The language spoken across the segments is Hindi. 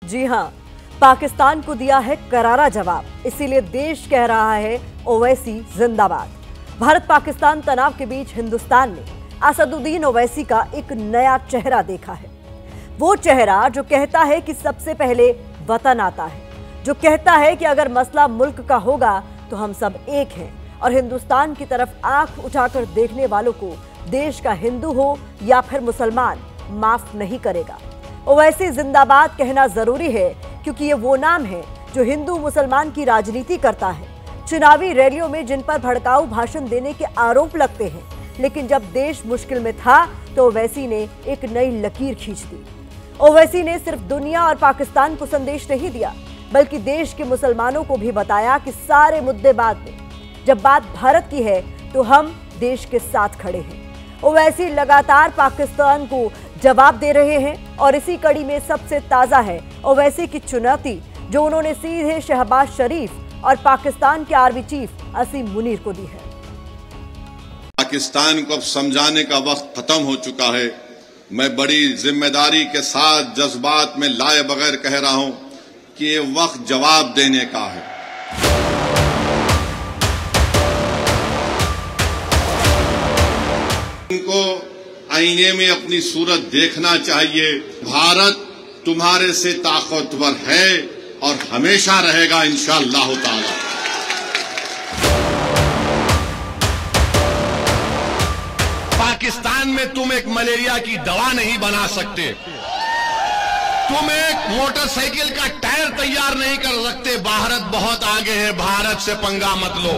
जी हां, पाकिस्तान को दिया है करारा जवाब, इसीलिए देश कह रहा है ओवैसी जिंदाबाद। भारत पाकिस्तान तनाव के बीच हिंदुस्तान ने असदुद्दीन ओवैसी का एक नया चेहरा देखा है। वो चेहरा जो कहता है कि सबसे पहले वतन आता है, जो कहता है कि अगर मसला मुल्क का होगा तो हम सब एक हैं और हिंदुस्तान की तरफ आंख उठाकर देखने वालों को देश का हिंदू हो या फिर मुसलमान माफ नहीं करेगा। ओवैसी जिंदाबाद कहना जरूरी है क्योंकि ये वो नाम है जो हिंदू मुसलमान की राजनीति करता है। चुनावी रैलियों में जिन पर भड़काऊ भाषण देने के आरोप लगते हैं, लेकिन जब देश मुश्किल में था तो ओवैसी ने एक नई लकीर खींच दी। ओवैसी ने सिर्फ दुनिया और पाकिस्तान को संदेश नहीं दिया, बल्कि देश के मुसलमानों को भी बताया कि सारे मुद्दे बाद में, जब बात भारत की है तो हम देश के साथ खड़े हैं। ओवैसी लगातार पाकिस्तान को जवाब दे रहे हैं और इसी कड़ी में सबसे ताजा है ओवैसी की चुनौती, जो उन्होंने सीधे शहबाज शरीफ और पाकिस्तान के आर्मी चीफ असीम मुनीर को दी है। पाकिस्तान को अब समझाने का वक्त खत्म हो चुका है। मैं बड़ी जिम्मेदारी के साथ जज्बात में लाए बगैर कह रहा हूं कि ये वक्त जवाब देने का है। इनको आईने में अपनी सूरत देखना चाहिए। भारत तुम्हारे से ताकतवर है और हमेशा रहेगा इंशाअल्लाह ताला। पाकिस्तान में तुम एक मलेरिया की दवा नहीं बना सकते, तुम एक मोटरसाइकिल का टायर तैयार नहीं कर सकते। भारत बहुत आगे है, भारत से पंगा मत लो।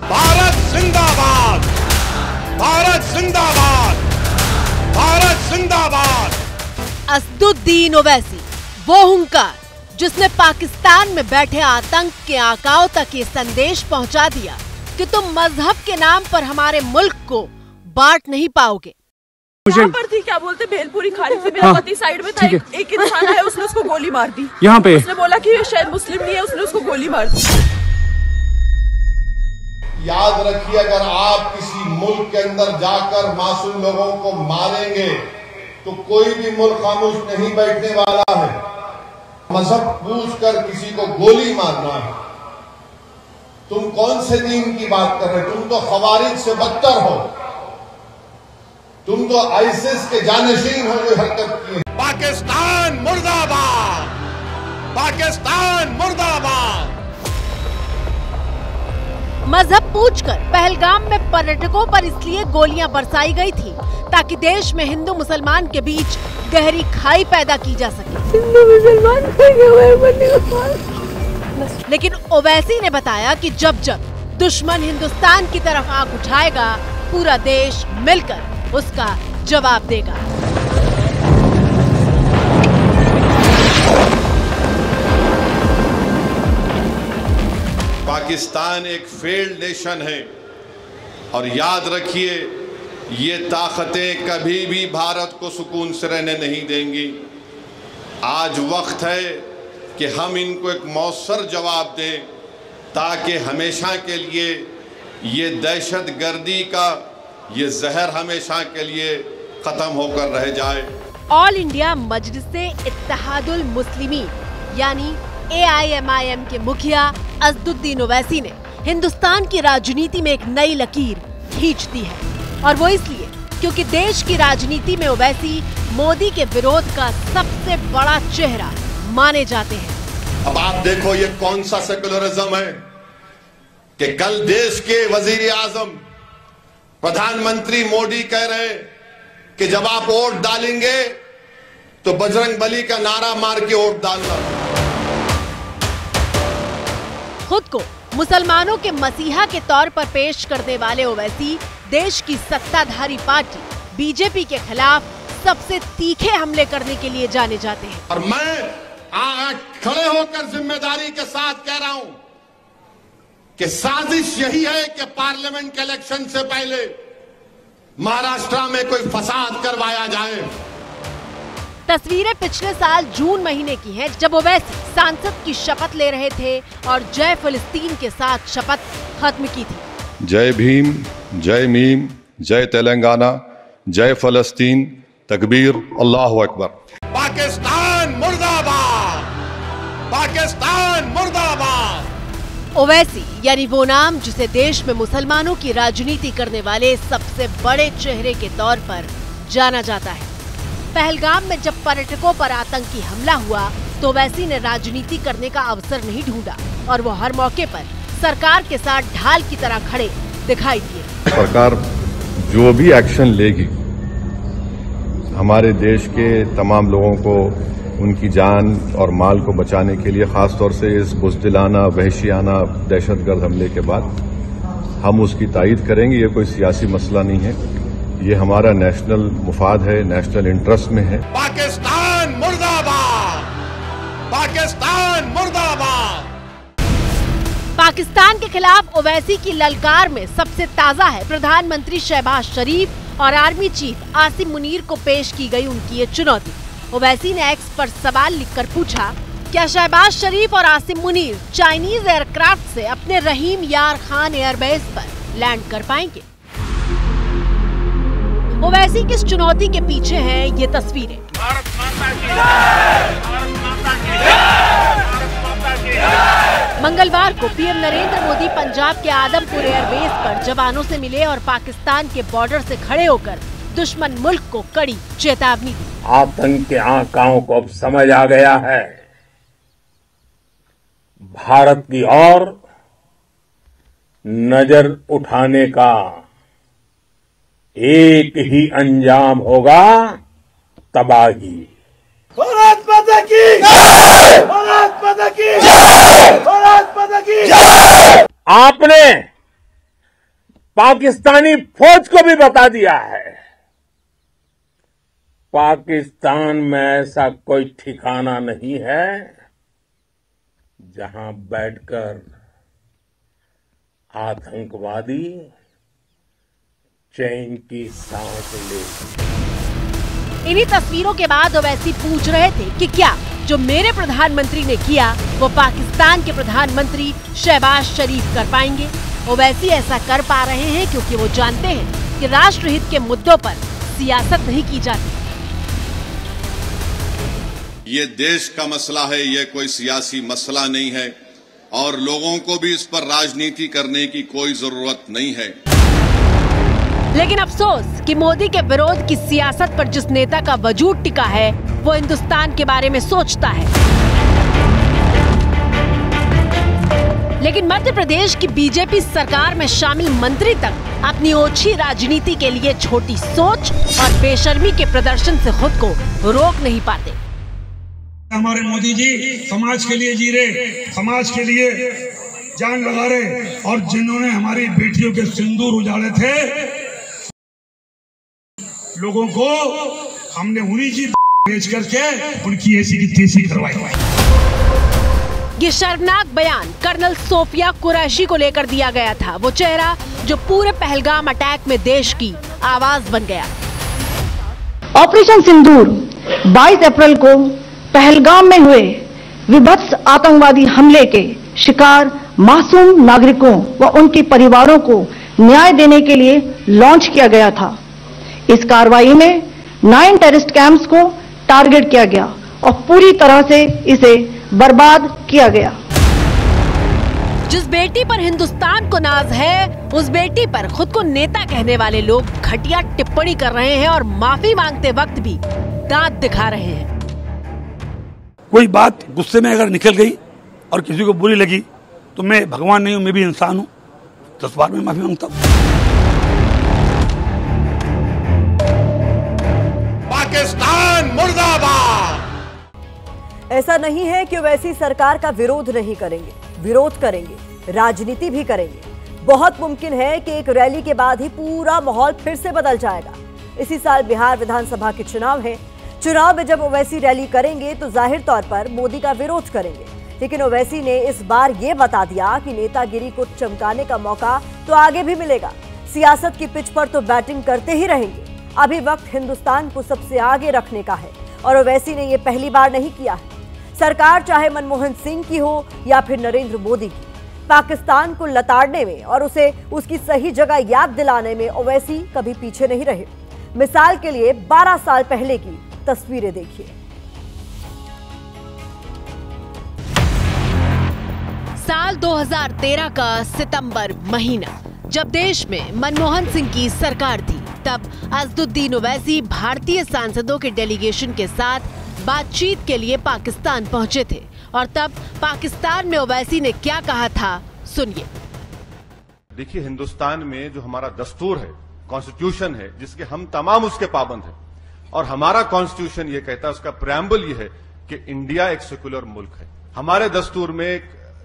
भारत जिंदाबाद, भारत जिंदाबाद, भारत जिंदाबाद। असदुद्दीन ओवैसी वो हुंकार जिसने पाकिस्तान में बैठे आतंक के आकाओं तक ये संदेश पहुंचा दिया कि तुम मजहब के नाम पर हमारे मुल्क को बांट नहीं पाओगे। यहाँ पर थी, क्या बोलते, भेलपुरी खाने से मेरा पति साइड में था, एक इंसान है, उसने उसको गोली मार दी। यहाँ पे उसने बोला कि शायद मुस्लिम नहीं है, उसने उसको गोली मार दी। याद रखिए, अगर आप किसी मुल्क के अंदर जाकर मासूम लोगों को मारेंगे तो कोई भी मुल्क खामोश नहीं बैठने वाला है। मजहब पूछकर किसी को गोली मारना है, तुम कौन से दीन की बात कर रहे हो? तुम तो खवारिज से बदतर हो, तुम तो आईसिस के जानशीन हो जो हरकत की। पाकिस्तान मुर्दाबाद, पाकिस्तान मुर्दाबाद। मजहब पूछकर पहलगाम में पर्यटकों पर इसलिए गोलियां बरसाई गई थी ताकि देश में हिंदू मुसलमान के बीच गहरी खाई पैदा की जा सके। हिंदू मुसलमान लेकिन ओवैसी ने बताया कि जब जब दुश्मन हिंदुस्तान की तरफ आंख उठाएगा, पूरा देश मिलकर उसका जवाब देगा। पाकिस्तान एक फेल्ड नेशन है और याद रखिए, ये ताकतें कभी भी भारत को सुकून से रहने नहीं देंगी। आज वक्त है कि हम इनको एक मौसर जवाब दें ताकि हमेशा के लिए ये दहशतगर्दी का ये जहर हमेशा के लिए खत्म होकर रह जाए। ऑल इंडिया मजलिसे इत्तेहादुल मुस्लिमीन यानी AIMIM के मुखिया असदुद्दीन ओवैसी ने हिंदुस्तान की राजनीति में एक नई लकीर खींच दी है, और वो इसलिए क्योंकि देश की राजनीति में ओवैसी मोदी के विरोध का सबसे बड़ा चेहरा माने जाते हैं। अब आप देखो ये कौन सा सेकुलरिज्म है कि कल देश के वजीर आजम प्रधानमंत्री मोदी कह रहे कि जब आप वोट डालेंगे तो बजरंग बली का नारा मार के वोट डालना। खुद को मुसलमानों के मसीहा के तौर पर पेश करने वाले ओवैसी देश की सत्ताधारी पार्टी बीजेपी के खिलाफ सबसे तीखे हमले करने के लिए जाने जाते हैं। और मैं आज खड़े होकर जिम्मेदारी के साथ कह रहा हूं कि साजिश यही है कि पार्लियामेंट के इलेक्शन से पहले महाराष्ट्र में कोई फसाद करवाया जाए। तस्वीरें पिछले साल जून महीने की हैं, जब ओवैसी सांसद की शपथ ले रहे थे और जय फिलिस्तीन के साथ शपथ खत्म की थी। जय भीम, जय मीम, जय तेलंगाना, जय फलस्तीन, तकबीर, अल्लाहु अकबर। पाकिस्तान मुर्दाबाद, पाकिस्तान मुर्दाबाद। ओवैसी यानी वो नाम जिसे देश में मुसलमानों की राजनीति करने वाले सबसे बड़े चेहरे के तौर पर जाना जाता है। पहलगाम में जब पर्यटकों पर आतंकी हमला हुआ तो ओवैसी ने राजनीति करने का अवसर नहीं ढूंढा और वो हर मौके पर सरकार के साथ ढाल की तरह खड़े दिखाई दिए। सरकार जो भी एक्शन लेगी, हमारे देश के तमाम लोगों को उनकी जान और माल को बचाने के लिए, खासतौर से इस बुज़दिलाना, वहशियाना, दहशतगर्द हमले के बाद हम उसकी तायीद करेंगे। ये कोई सियासी मसला नहीं है, ये हमारा नेशनल मुफाद है, नेशनल इंटरेस्ट में है। पाकिस्तान मुर्दाबाद, पाकिस्तान मुर्दाबाद। पाकिस्तान के खिलाफ ओवैसी की ललकार में सबसे ताजा है प्रधानमंत्री शहबाज शरीफ और आर्मी चीफ आसिम मुनीर को पेश की गई उनकी ये चुनौती। ओवैसी ने एक्स पर सवाल लिखकर पूछा, क्या शहबाज शरीफ और आसिम मुनीर चाइनीज एयरक्राफ्ट से अपने रहीम यार खान एयरबेस पर लैंड कर पाएंगे? ओवैसी की इस चुनौती के पीछे हैं ये तस्वीरें। भारत माता की जय, भारत माता की जय, भारत माता की जय। मंगलवार को पीएम नरेंद्र मोदी पंजाब के आदमपुर एयरबेस पर जवानों से मिले और पाकिस्तान के बॉर्डर से खड़े होकर दुश्मन मुल्क को कड़ी चेतावनी दी। आतंक के आकाओं को अब समझ आ गया है, भारत की ओर नजर उठाने का एक ही अंजाम होगा, तबाही। भारत माता की जय, भारत माता की जय, भारत माता की जय। आपने पाकिस्तानी फौज को भी बता दिया है, पाकिस्तान में ऐसा कोई ठिकाना नहीं है जहां बैठकर आतंकवादी चैन की सांस ले। इन्हीं तस्वीरों के बाद ओवैसी पूछ रहे थे कि क्या जो मेरे प्रधानमंत्री ने किया वो पाकिस्तान के प्रधानमंत्री शहबाज शरीफ कर पाएंगे? ओवैसी ऐसा कर पा रहे हैं क्योंकि वो जानते हैं कि राष्ट्रहित के मुद्दों पर सियासत नहीं की जाती। ये देश का मसला है, ये कोई सियासी मसला नहीं है और लोगों को भी इस पर राजनीति करने की कोई जरूरत नहीं है। लेकिन अफसोस कि मोदी के विरोध की सियासत पर जिस नेता का वजूद टिका है वो हिंदुस्तान के बारे में सोचता है। लेकिन मध्य प्रदेश की बीजेपी सरकार में शामिल मंत्री तक अपनी ओछी राजनीति के लिए छोटी सोच और बेशर्मी के प्रदर्शन से खुद को रोक नहीं पाते। हमारे मोदी जी समाज के लिए जी रहे, समाज के लिए जान लगा रहे और जिन्होंने हमारी बेटियों के सिंदूर उजाड़े थे, लोगों को हमने उन्हीं जी बेच करके उनकी ऐसी की तैसी करवाई। ये शर्मनाक बयान कर्नल सोफिया कुरैशी को लेकर दिया गया था, वो चेहरा जो पूरे पहलगाम अटैक में देश की आवाज बन गया। ऑपरेशन सिंदूर 22 अप्रैल को पहलगाम में हुए विभत्स आतंकवादी हमले के शिकार मासूम नागरिकों व उनके परिवारों को न्याय देने के लिए लॉन्च किया गया था। इस कार्रवाई में 9 टेररिस्ट कैंप्स को टारगेट किया गया और पूरी तरह से इसे बर्बाद किया गया। जिस बेटी पर हिंदुस्तान को नाज है, उस बेटी पर खुद को नेता कहने वाले लोग घटिया टिप्पणी कर रहे हैं और माफी मांगते वक्त भी दांत दिखा रहे हैं। कोई बात गुस्से में अगर निकल गई और किसी को बुरी लगी तो मैं भगवान नहीं हूं, मैं भी इंसान हूं, 10 बार में माफी मांगता हूं। पाकिस्तान मुर्दाबाद। ऐसा नहीं है कि ओवैसी सरकार का विरोध नहीं करेंगे, विरोध करेंगे, राजनीति भी करेंगे। बहुत मुमकिन है कि एक रैली के बाद ही पूरा माहौल फिर से बदल जाएगा। इसी साल बिहार विधानसभा के चुनाव है। चुनाव में जब ओवैसी रैली करेंगे तो जाहिर तौर पर मोदी का विरोध करेंगे, लेकिन ओवैसी ने इस बार ये बता दिया कि नेतागिरी को चमकाने का मौका तो आगे भी मिलेगा। सियासत की पिच पर तो बैटिंग करते ही रहेंगे। अभी वक्त हिंदुस्तान को सबसे आगे रखने का है और ओवैसी ने ये पहली बार नहीं किया है। सरकार चाहे मनमोहन सिंह की हो या फिर नरेंद्र मोदी की, पाकिस्तान को लताड़ने में और उसे उसकी सही जगह याद दिलाने में ओवैसी कभी पीछे नहीं रहे। मिसाल के लिए 12 साल पहले की तस्वीरें देखिए। साल 2013 का सितंबर महीना, जब देश में मनमोहन सिंह की सरकार थी, तब असदुद्दीन ओवैसी भारतीय सांसदों के डेलीगेशन के साथ बातचीत के लिए पाकिस्तान पहुंचे थे। और तब पाकिस्तान में ओवैसी ने क्या कहा था, सुनिए। देखिए, हिंदुस्तान में जो हमारा दस्तूर है, कॉन्स्टिट्यूशन है, जिसके हम तमाम उसके पाबंद हैं, और हमारा कॉन्स्टिट्यूशन ये कहता है, उसका प्रेम्बल ये है कि इंडिया एक सेक्युलर मुल्क है। हमारे दस्तूर में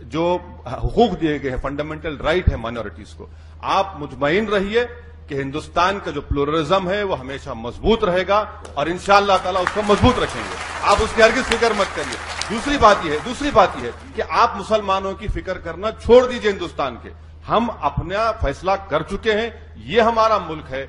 जो हुकूक दिए गए हैं, फंडामेंटल राइट है माइनॉरिटीज को, आप मुतमईन रहिए कि हिंदुस्तान का जो प्लुरलिज्म है वो हमेशा मजबूत रहेगा और इंशाअल्लाह ताला उसको मजबूत रखेंगे। आप उसकी हरगिज़ फिक्र मत करिए। दूसरी बात यह है कि आप मुसलमानों की फिक्र करना छोड़ दीजिए हिंदुस्तान के। हम अपना फैसला कर चुके हैं, ये हमारा मुल्क है।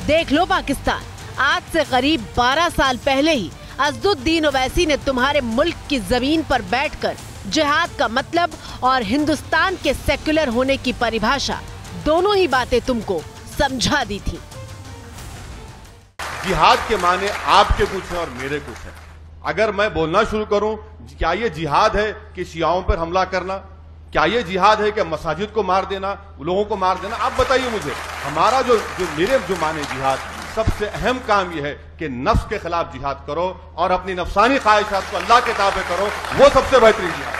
देख लो पाकिस्तान, आज से करीब 12 साल पहले ही असदुद्दीन ओवैसी ने तुम्हारे मुल्क की जमीन पर बैठकर जिहाद का मतलब और हिंदुस्तान के सेक्युलर होने की परिभाषा, दोनों ही बातें तुमको समझा दी थी। जिहाद के माने आपके कुछ हैं और मेरे कुछ हैं। अगर मैं बोलना शुरू करूं, क्या ये जिहाद है कि शियाओं पर हमला करना? क्या ये जिहाद है कि मसाजिद को मार देना, लोगों को मार देना? आप बताइए मुझे। हमारा मेरे माने जिहाद, सबसे अहम काम यह है कि नफ्स के खिलाफ जिहाद करो और अपनी नफसानी ख्वाहिशात को अल्लाह के ताबे करो, वो सबसे बेहतरीन जिहाद।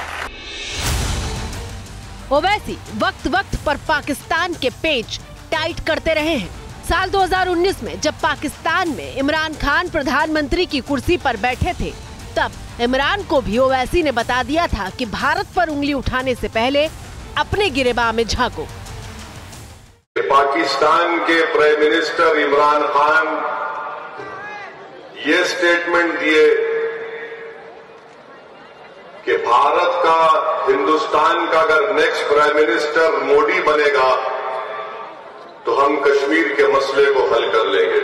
ओवैसी वक्त वक्त पर पाकिस्तान के पेच टाइट करते रहे हैं। साल 2019 में जब पाकिस्तान में इमरान खान प्रधानमंत्री की कुर्सी पर बैठे थे, तब इमरान को भी ओवैसी ने बता दिया था कि भारत पर उंगली उठाने से पहले अपने गिरेबान में झांको। पाकिस्तान के प्राइम मिनिस्टर इमरान खान ये स्टेटमेंट दिए कि भारत का, हिंदुस्तान का अगर नेक्स्ट प्राइम मिनिस्टर मोदी बनेगा तो हम कश्मीर के मसले को हल कर लेंगे।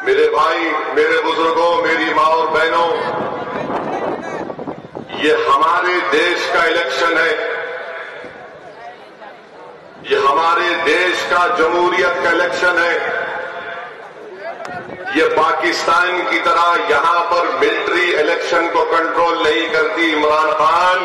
मेरे भाई, मेरे बुजुर्गों, मेरी माँ और बहनों, ये हमारे देश का इलेक्शन है, ये हमारे देश का जमहूरियत का इलेक्शन है। ये पाकिस्तान की तरह यहां पर मिलिट्री इलेक्शन को कंट्रोल नहीं करती इमरान खान।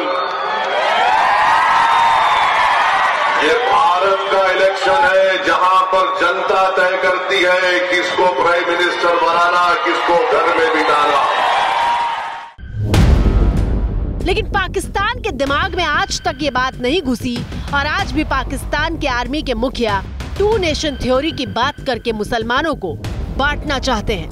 ये भारत का इलेक्शन है जहां पर जनता तय करती है किसको प्राइम मिनिस्टर बनाना, किसको घर में बिठाना। लेकिन पाकिस्तान के दिमाग में आज तक ये बात नहीं घुसी और आज भी पाकिस्तान के आर्मी के मुखिया 2 नेशन थ्योरी की बात करके मुसलमानों को बांटना चाहते हैं।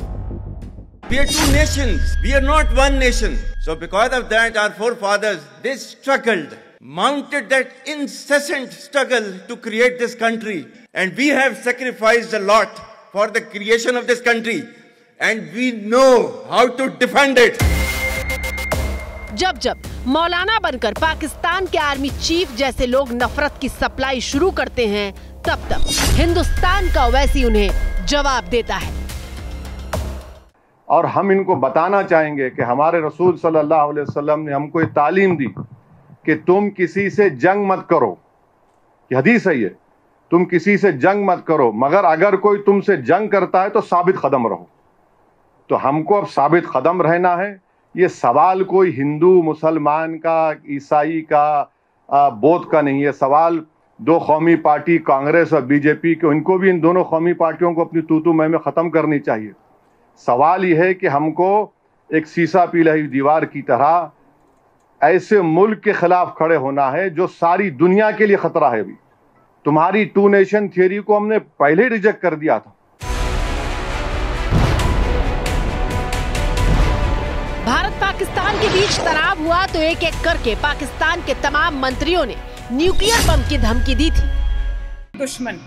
We are 2 nations. We are not 1 nation. So because of that, our forefathers, they struggled, mounted that incessant struggle to create this country. And we have sacrificed a lot for the creation of this country. And we know how to defend it. जब जब मौलाना बनकर पाकिस्तान के आर्मी चीफ जैसे लोग नफरत की सप्लाई शुरू करते हैं, तब तक हिंदुस्तान का ओवैसी उन्हें जवाब देता है। और हम इनको बताना चाहेंगे कि हमारे रसूल सल्लल्लाहु अलैहि वसल्लम ने हमको ये तालीम दी कि तुम किसी से जंग मत करो। ये हदीस है, ये तुम किसी से जंग मत करो, मगर अगर कोई तुमसे जंग करता है तो साबित कदम रहो। तो हमको अब साबित कदम रहना है। ये सवाल कोई हिंदू मुसलमान का, ईसाई का, बौद्ध का नहीं है। सवाल 2 कौमी पार्टी कांग्रेस और बीजेपी के, उनको भी इन दोनों कौमी पार्टियों को अपनी तू मैं में ख़त्म करनी चाहिए। सवाल यह है कि हमको एक शीशा पिघली दीवार की तरह ऐसे मुल्क के खिलाफ खड़े होना है जो सारी दुनिया के लिए खतरा है। अभी तुम्हारी 2 नेशन थियरी को हमने पहले रिजेक्ट कर दिया था। भारत पाकिस्तान के बीच तनाव हुआ तो एक एक करके पाकिस्तान के तमाम मंत्रियों ने न्यूक्लियर बम की धमकी दी थी। दुश्मन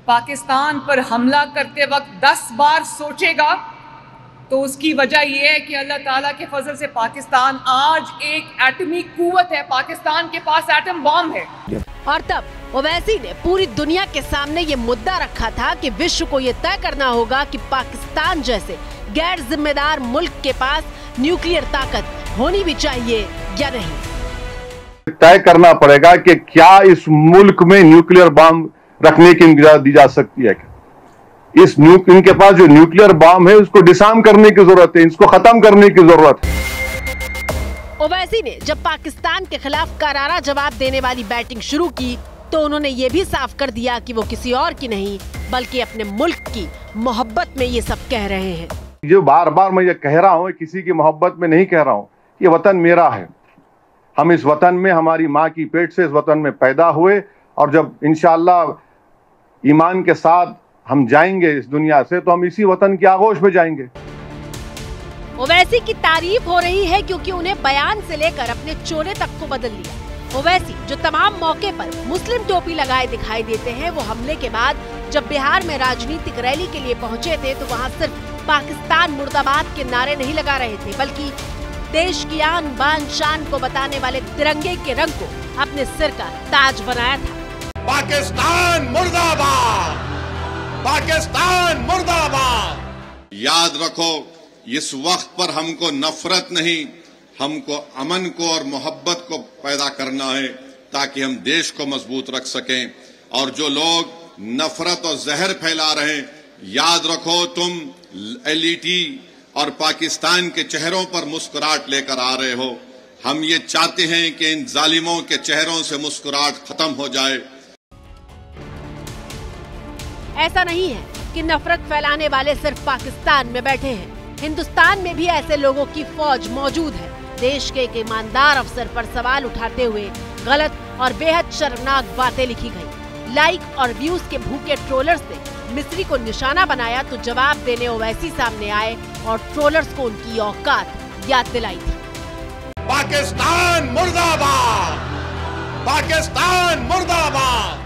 पाकिस्तान पर हमला करते वक्त 10 बार सोचेगा तो उसकी वजह यह है कि अल्लाह ताला के फजल से पाकिस्तान आज एक एटमी कुव्वत है। पाकिस्तान के पास एटम बॉम्ब है। और तब ओवैसी ने पूरी दुनिया के सामने ये मुद्दा रखा था कि विश्व को ये तय करना होगा कि पाकिस्तान जैसे गैर जिम्मेदार मुल्क के पास न्यूक्लियर ताकत होनी भी चाहिए या नहीं। तय करना पड़ेगा कि क्या इस मुल्क में न्यूक्लियर बम रखने की इजाजत दी जा सकती है? इनके पास जो न्यूक्लियर बॉम्ब है उसको डिसआर्म करने की जरूरत है, इसको खत्म करने की जरूरत है। ओवैसी ने जब पाकिस्तान के खिलाफ करारा जवाब देने वाली बैटिंग शुरू की तो उन्होंने ये भी साफ कर दिया कि वो किसी और की नहीं बल्कि अपने मुल्क की मोहब्बत में ये सब कह रहे हैं। जो बार बार मैं ये कह रहा हूँ, किसी की मोहब्बत में नहीं कह रहा हूँ, ये वतन मेरा है। हम इस वतन में, हमारी माँ की पेट से इस वतन में पैदा हुए और जब इंशाअल्लाह ईमान के साथ हम जाएंगे इस दुनिया से तो हम इसी वतन की आगोश में जाएंगे। ओवैसी की तारीफ हो रही है क्योंकि उन्हें बयान से लेकर अपने चोले तक को बदल लिया। ओवैसी जो तमाम मौके पर मुस्लिम टोपी लगाए दिखाई देते हैं, वो हमले के बाद जब बिहार में राजनीतिक रैली के लिए पहुंचे थे तो वहां सिर्फ पाकिस्तान मुर्दाबाद के नारे नहीं लगा रहे थे बल्कि देश की आन बान शान को बताने वाले तिरंगे के रंग को अपने सिर का ताज बनाया था। पाकिस्तान मुर्दाबाद, पाकिस्तान मुर्दाबाद। याद रखो, इस वक्त पर हमको नफरत नहीं, हमको अमन को और मोहब्बत को पैदा करना है ताकि हम देश को मजबूत रख सकें। और जो लोग नफरत और जहर फैला रहे हैं, याद रखो तुम एलईटी और पाकिस्तान के चेहरों पर मुस्कुराहट लेकर आ रहे हो। हम ये चाहते हैं कि इन जालिमों के चेहरों से मुस्कुराहट खत्म हो जाए। ऐसा नहीं है कि नफरत फैलाने वाले सिर्फ पाकिस्तान में बैठे हैं, हिंदुस्तान में भी ऐसे लोगों की फौज मौजूद है। देश के एक ईमानदार अफसर पर सवाल उठाते हुए गलत और बेहद शर्मनाक बातें लिखी गई। लाइक और व्यूज के भूखे ट्रोलर्स ने मिस्री को निशाना बनाया तो जवाब देने ओवैसी सामने आए और ट्रोलर्स को उनकी औकात याद दिलाई थी। पाकिस्तान मुर्दाबाद, पाकिस्तान मुर्दाबाद।